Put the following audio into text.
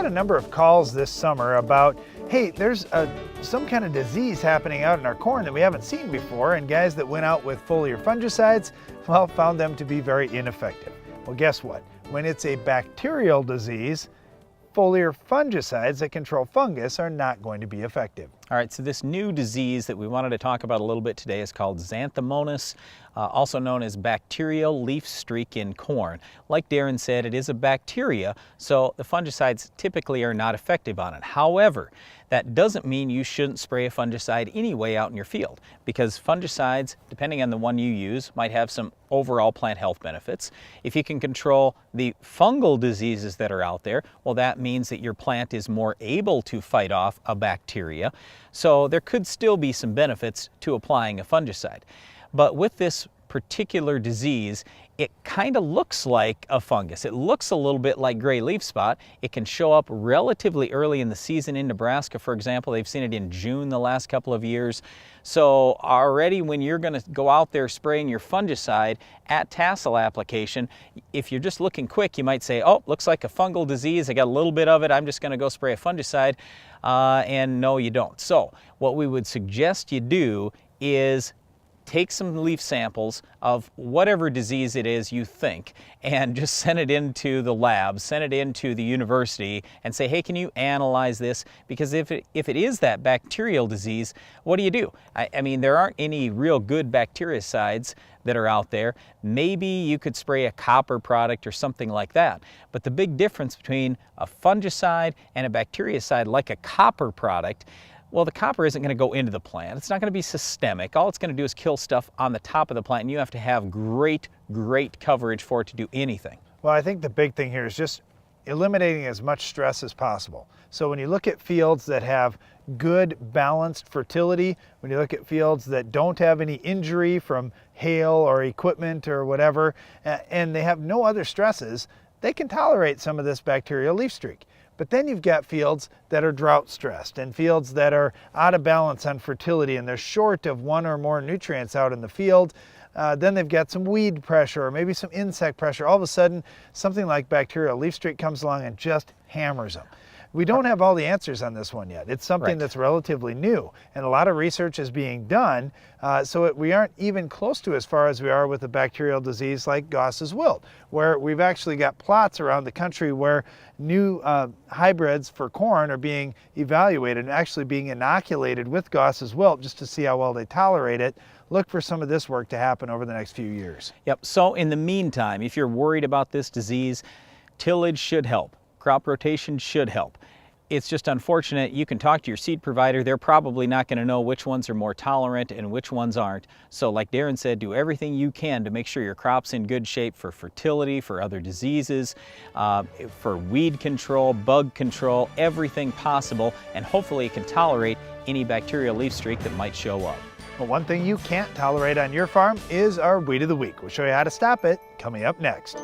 a number of calls this summer about, hey, there's some kind of disease happening out in our corn that we haven't seen before, and guys that went out with foliar fungicides, well, found them to be very ineffective. Well, guess what? When it's a bacterial disease, foliar fungicides that control fungus are not going to be effective. All right, so this new disease that we wanted to talk about a little bit today is called Xanthomonas, also known as bacterial leaf streak in corn. Like Darren said, it is a bacteria, so the fungicides typically are not effective on it. However, that doesn't mean you shouldn't spray a fungicide anyway out in your field, because fungicides, depending on the one you use, might have some overall plant health benefits. If you can control the fungal diseases that are out there, well, that means that your plant is more able to fight off a bacteria. So there could still be some benefits to applying a fungicide. But with this particular disease, it kind of looks like a fungus. It looks a little bit like gray leaf spot. It can show up relatively early in the season in Nebraska, for example. They've seen it in June the last couple of years. So already when you're going to go out there spraying your fungicide at tassel application, if you're just looking quick, you might say, oh, looks like a fungal disease. I got a little bit of it. I'm just going to go spray a fungicide. And no, you don't. So what we would suggest you do is take some leaf samples of whatever disease it is you think and just send it into the lab, send it into the university and say, hey, can you analyze this? Because if it is that bacterial disease, what do? I mean, there aren't any real good bactericides that are out there. Maybe you could spray a copper product or something like that. But the big difference between a fungicide and a bactericide like a copper product, well, the copper isn't going to go into the plant. It's not going to be systemic. All it's going to do is kill stuff on the top of the plant, and you have to have great coverage for it to do anything. Well, I think the big thing here is just eliminating as much stress as possible. So when you look at fields that have good balanced fertility, when you look at fields that don't have any injury from hail or equipment or whatever, and they have no other stresses, they can tolerate some of this bacterial leaf streak. But then you've got fields that are drought stressed and fields that are out of balance on fertility and they're short of one or more nutrients out in the field. Then they've got some weed pressure or maybe some insect pressure. All of a sudden, something like bacterial leaf streak comes along and just hammers them. We don't have all the answers on this one yet. It's something that's relatively new, and a lot of research is being done, so we aren't even close to as far as we are with a bacterial disease like Gauss's wilt, where we've actually got plots around the country where new hybrids for corn are being evaluated and actually being inoculated with Gauss's wilt just to see how well they tolerate it. Look for some of this work to happen over the next few years. Yep, so in the meantime, if you're worried about this disease, tillage should help. Crop rotation should help. It's just unfortunate. You can talk to your seed provider. They're probably not going to know which ones are more tolerant and which ones aren't. So like Darren said, do everything you can to make sure your crop's in good shape for fertility, for other diseases, for weed control, bug control, everything possible, and hopefully it can tolerate any bacterial leaf streak that might show up. But one thing you can't tolerate on your farm is our Weed of the Week. We'll show you how to stop it coming up next.